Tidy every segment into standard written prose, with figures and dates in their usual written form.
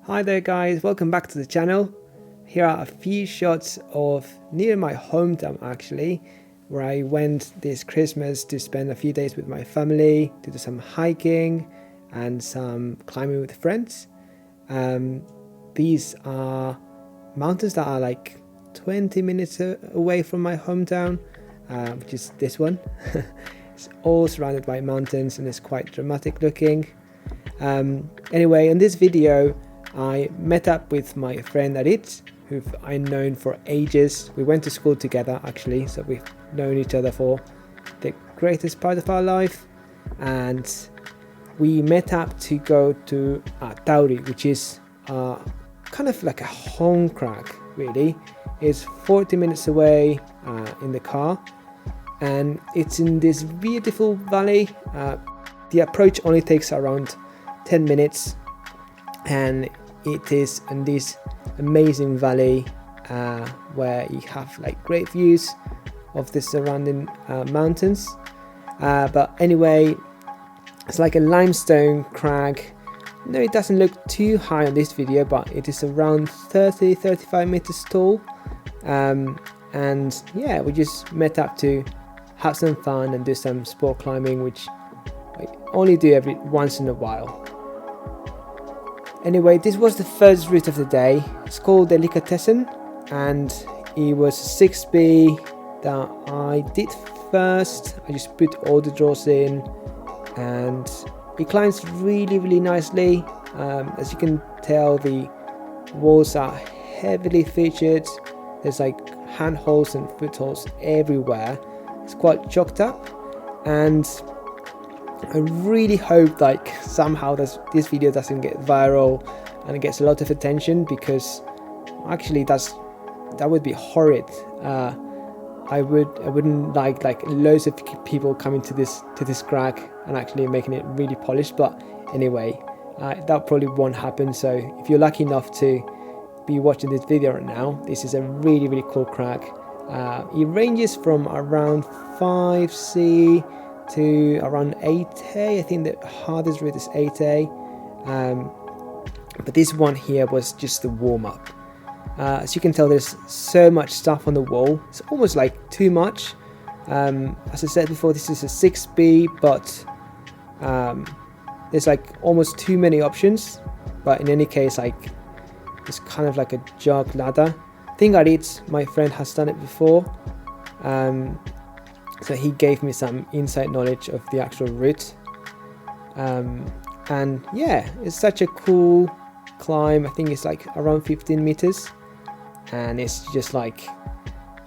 Hi there guys, welcome back to the channel. Here are a few shots of near my hometown actually, where I went this Christmas to spend a few days with my family, to do some hiking and some climbing with friends. These are mountains that are like 20 minutes away from my hometown, which is this one. It's all surrounded by mountains and it's quite dramatic looking. Anyway, in this video I met up with my friend Ladillas, who I've known for ages. We went to school together actually, so we've known each other for the greatest part of our life, and we met up to go to Atauri, which is kind of like a home crack really. It's 40 minutes away in the car, and it's in this beautiful valley. The approach only takes around 10 minutes, and it is in this amazing valley where you have like great views of the surrounding mountains. But anyway, it's like a limestone crag. No, it doesn't look too high on this video, but it is around 30-35 meters tall. And yeah, we just met up to have some fun and do some sport climbing, which I only do every once in a while. Anyway, this was the first route of the day. It's called Delicatessen, and it was a 6B that I did first. I just put all the draws in, and it climbs really nicely. As you can tell, the walls are heavily featured. There's like handholds and footholds everywhere. It's quite chalked up, and I really hope like somehow this video doesn't get viral and it gets a lot of attention, because actually that would be horrid. I wouldn't like loads of people coming to this crack and actually making it really polished. But anyway, that probably won't happen. So if you're lucky enough to be watching this video right now, this is a really cool crack. It ranges from around 5C to around 8A. I think the hardest route is 8A, but this one here was just the warm-up. As you can tell, there's so much stuff on the wall. It's almost like too much. As I said before, this is a 6B, but there's like almost too many options. But in any case, like it's kind of like a jog ladder. I think my friend has done it before. So he gave me some inside knowledge of the actual route. And yeah, it's such a cool climb. I think it's like around 15 meters. And it's just like,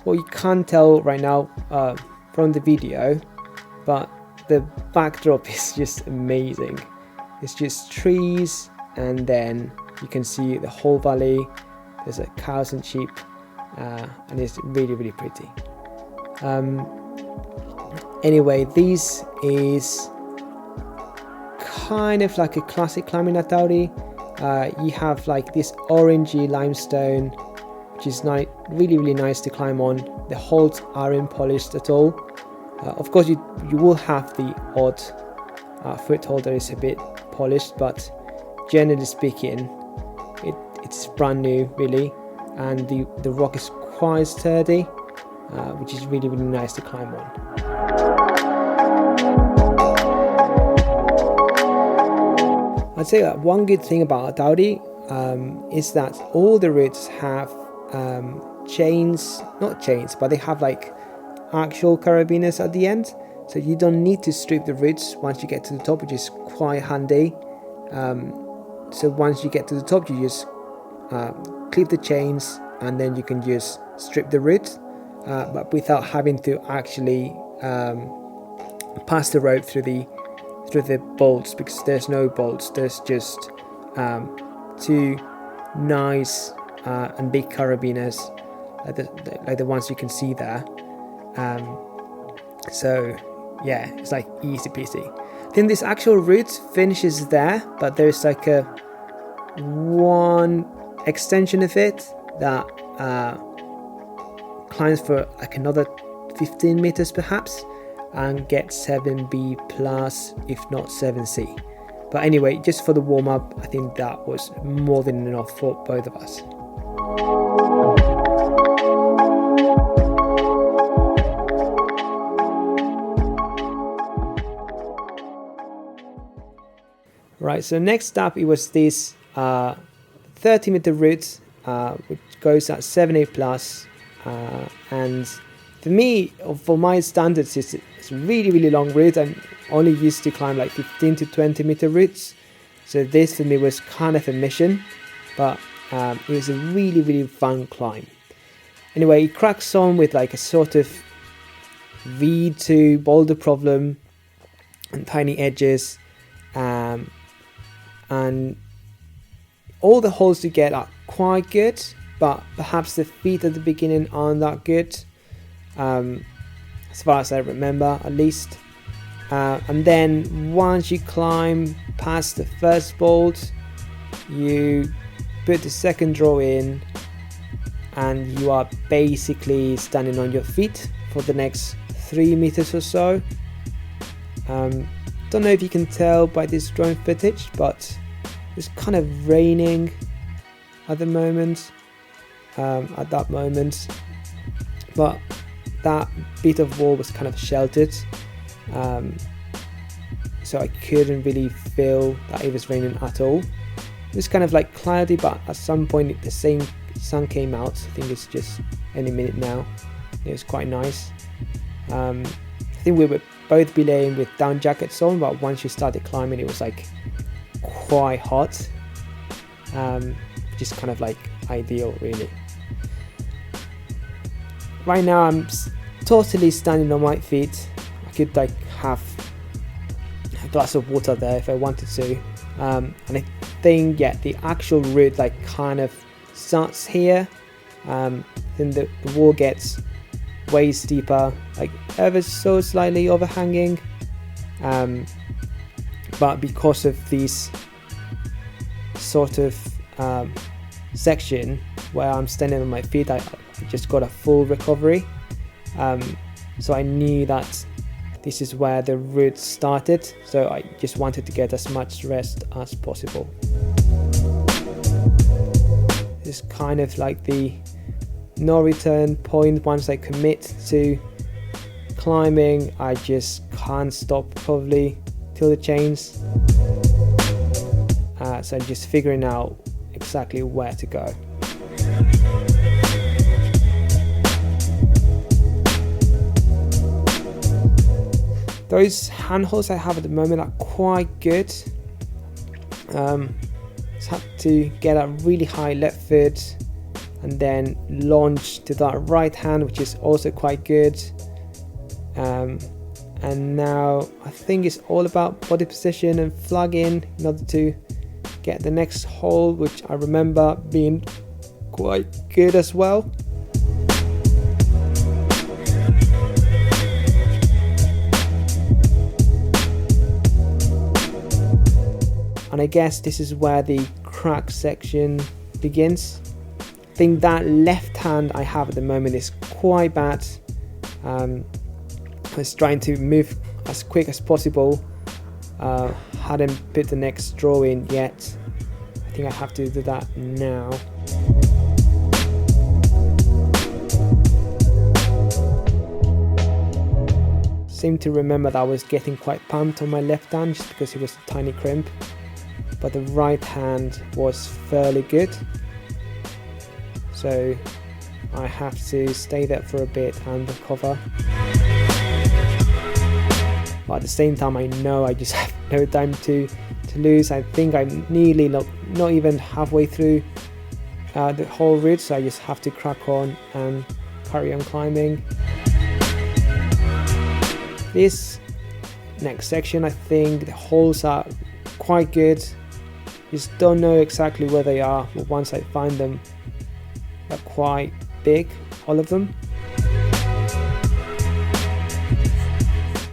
well, you can't tell right now from the video, but the backdrop is just amazing. It's just trees, and then you can see the whole valley. There's cows and sheep, and it's really pretty. Anyway, this is kind of like a classic climbing Atauri. You have like this orangey limestone, which is really nice to climb on. The holds aren't polished at all. Of course, you will have the odd foothold that is a bit polished, but generally speaking, it's brand new really, and the rock is quite sturdy, which is really nice to climb on. I'd say that one good thing about Atauri is that all the routes have not chains, but they have like actual carabiners at the end, so you don't need to strip the roots once you get to the top, which is quite handy. So once you get to the top, you just clip the chains, and then you can just strip the root, but without having to actually pass the rope through the bolts, because there's no bolts. There's just two nice and big carabiners, like the ones you can see there. So yeah, it's like easy peasy. Then this actual route finishes there, but there's like one extension of it that climbs for like another 15 meters perhaps, and gets 7B plus, if not 7C. But anyway, just for the warm-up, I think that was more than enough for both of us. Right, so next up, it was this 30-meter route, which goes at 7-8 plus, and for me, for my standards, it's a really, really long route. I'm only used to climb like 15 to 20-meter routes, so this for me was kind of a mission, but it was a really, really fun climb. Anyway, it cracks on with like a sort of V2 boulder problem and tiny edges, and all the holes you get are quite good, but perhaps the feet at the beginning aren't that good, as far as I remember at least. And then once you climb past the first bolt, you put the second draw in, and you are basically standing on your feet for the next 3 meters or so. Don't know if you can tell by this drone footage, but it's kind of raining at the moment, at that moment, but that bit of wall was kind of sheltered, so I couldn't really feel that it was raining at all. It was kind of like cloudy, but at some point the same sun came out. I think it's just any minute now. It was quite nice. I think we were both belaying with down jackets on, but once you started climbing, it was like quite hot, just kind of like ideal really. Right now I'm totally standing on my feet. I could like have a glass of water there if I wanted to, and I think the actual route like kind of starts here, then the wall gets way steeper, like ever so slightly overhanging, but because of this sort of section where I'm standing on my feet, I just got a full recovery, so I knew that this is where the route started, so I just wanted to get as much rest as possible. It's kind of like the no return point. Once I commit to climbing, I just can't stop probably till the chains, so I'm just figuring out exactly where to go. Those handholds I have at the moment are quite good. Just have to get a really high left foot and then launch to that right hand, which is also quite good. And now I think it's all about body position and flagging in order to get the next hole, which I remember being quite good as well. And I guess this is where the crack section begins. I think that left hand I have at the moment is quite bad. I was trying to move as quick as possible, hadn't put the next draw in yet. I think I have to do that now. Seem to remember that I was getting quite pumped on my left hand just because it was a tiny crimp, but the right hand was fairly good, so I have to stay there for a bit and recover. But at the same time, I know I just have no time to lose. I think I'm nearly not even halfway through the whole route, so I just have to crack on and carry on climbing. This next section, I think the holes are quite good. Just don't know exactly where they are, but once I find them, they're quite big, all of them.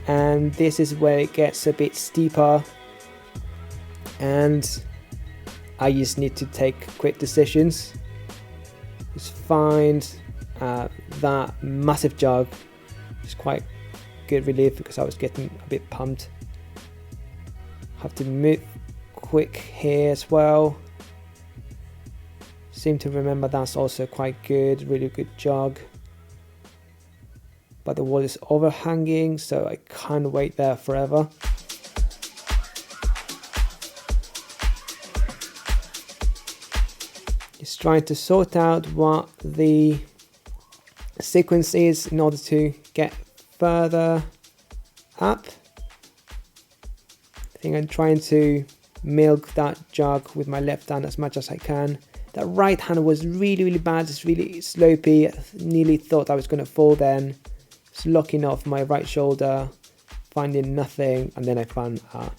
And this is where it gets a bit steeper, and I just need to take quick decisions. Just find that massive jog. It's quite good relief because I was getting a bit pumped. Have to quick here as well. Seem to remember that's also quite good, really good jog. But the wall is overhanging, so I can't wait there forever. Just trying to sort out what the sequence is in order to get further up. I think I'm trying to milk that jog with my left hand as much as I can. That right hand was really bad, it's really slopey. I nearly thought I was going to fall then. It's locking off my right shoulder, finding nothing, and then I found a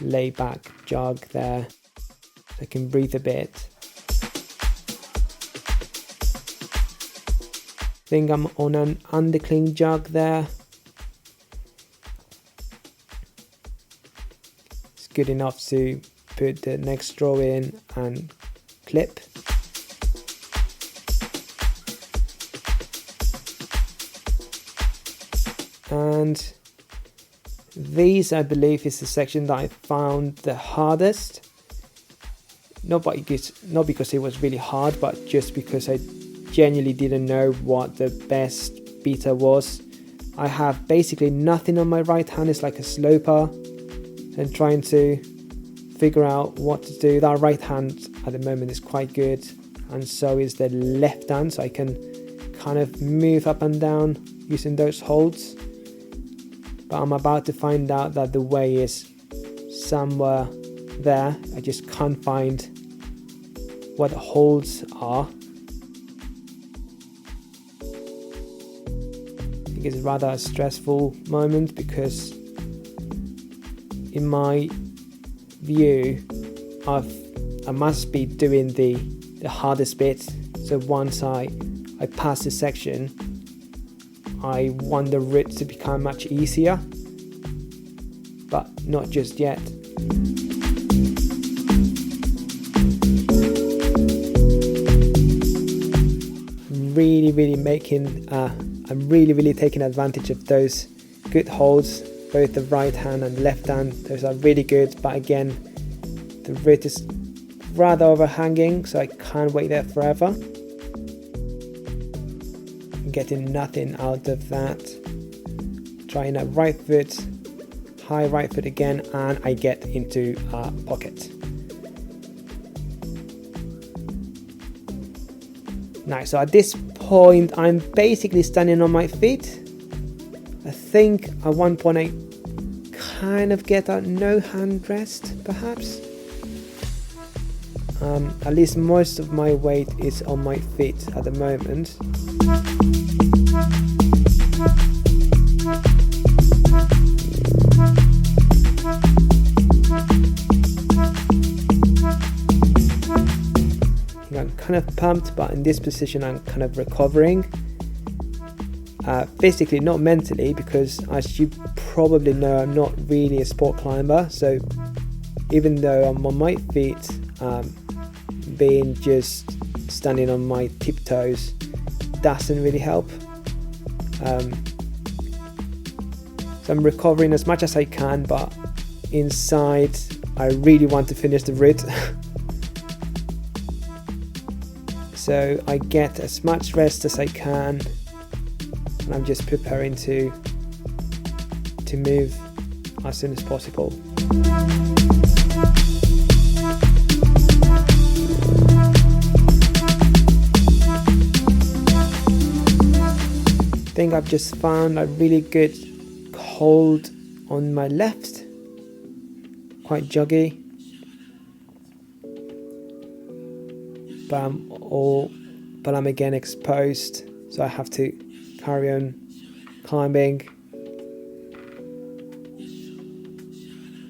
lay back jog there. So I can breathe a bit. I think I'm on an undercling jog there. It's good enough to put the next straw in and clip. And these, I believe, is the section that I found the hardest. Not because it was really hard, but just because I genuinely didn't know what the best beta was. I have basically nothing on my right hand, it's like a sloper, and trying to figure out what to do. That right hand at the moment is quite good, and so is the left hand, so I can kind of move up and down using those holds. But I'm about to find out that the way is somewhere there. I just can't find what the holds are. I think it's rather a stressful moment because in my view I must be doing the hardest bit. So once I pass this section, I want the route to become much easier, but not just yet. I'm really taking advantage of those good holds, both the right hand and left hand. Those are really good, but again, the route is rather overhanging, so I can't wait there forever. I'm getting nothing out of that. Trying a right foot, high right foot again, and I get into a pocket. Nice, so at this point I'm basically standing on my feet. I think at one point I kind of get a no hand rest perhaps. At least most of my weight is on my feet at the moment. I'm kind of pumped, but in this position I'm kind of recovering. Physically, not mentally, because as you probably know, I'm not really a sport climber, so even though I'm on my feet, being just standing on my tiptoes doesn't really help. So I'm recovering as much as I can, but inside I really want to finish the route. So I get as much rest as I can, and I'm just preparing to move as soon as possible. I think I've just found a really good hold on my left, quite joggy, but I'm again exposed, so I have to carry on climbing.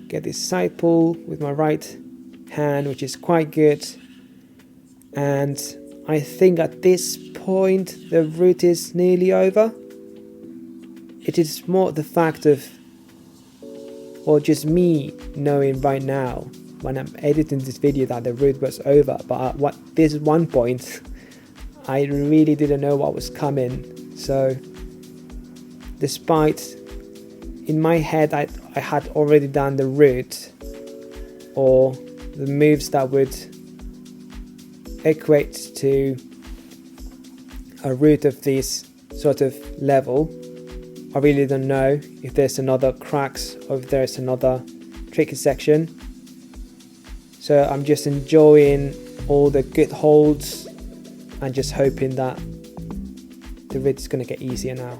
Get this side pull with my right hand, which is quite good, and I think at this point the route is nearly over. It is more the fact of, or just me knowing right now when I'm editing this video that the route was over, but at this one point I really didn't know what was coming. So despite in my head I had already done the route, or the moves that would equate to a route of this sort of level. I really don't know if there's another Crux or if there's another tricky section. So I'm just enjoying all the good holds and just hoping that the route is going to get easier now.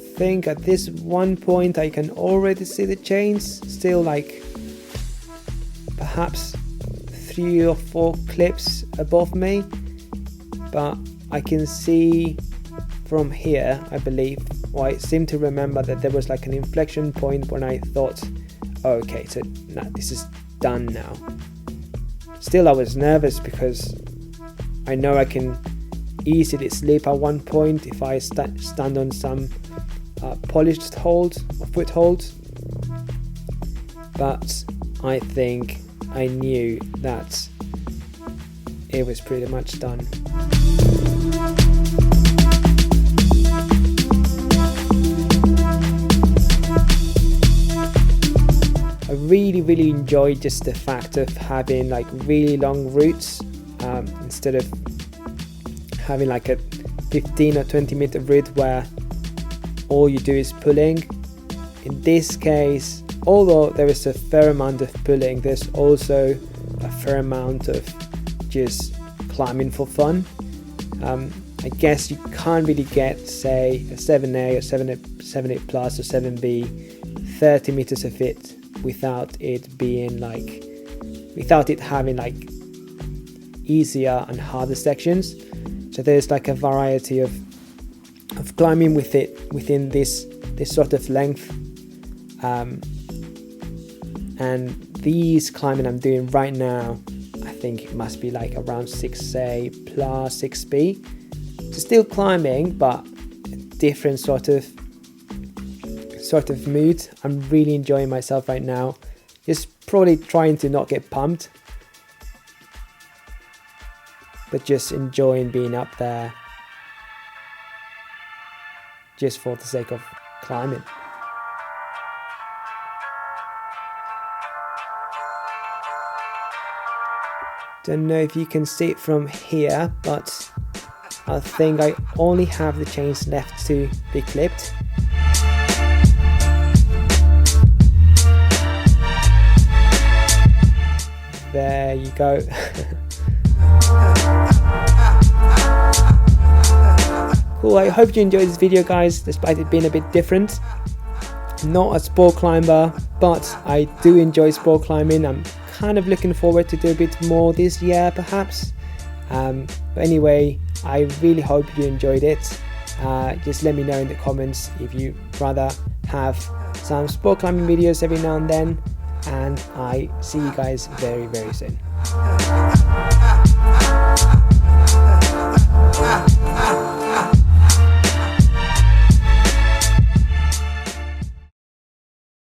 I think at this one point I can already see the chains, still like perhaps 3 or 4 clips above me, but I can see from here, I believe, or I seem to remember that there was like an inflection point when I thought, oh, okay, so nah, this is done now. Still I was nervous because I know I can easily slip at one point if I stand on some polished hold or foothold, but I think I knew that it was pretty much done. I really enjoyed just the fact of having like really long routes instead of having like a 15 or 20 meter route where all you do is pulling. In this case, although there is a fair amount of pulling, there's also a fair amount of just climbing for fun. I guess you can't really get, say, a 7A or 7A plus or 7B 30 meters of it without it being like, without it having like easier and harder sections. So there's like a variety of climbing with it within this sort of length, and these climbing I'm doing right now, I think it must be like around 6A plus 6B. So still climbing, but a different sort of mood. I'm really enjoying myself right now, just probably trying to not get pumped, but just enjoying being up there just for the sake of climbing. Don't know if you can see it from here, but I think I only have the chains left to be clipped. There you go. Cool, I hope you enjoyed this video, guys, despite it being a bit different. Not a sport climber, but I do enjoy sport climbing. I'm kind of looking forward to do a bit more this year, perhaps. But anyway, I really hope you enjoyed it. Just let me know in the comments if you'd rather have some sport climbing videos every now and then. And I see you guys very soon.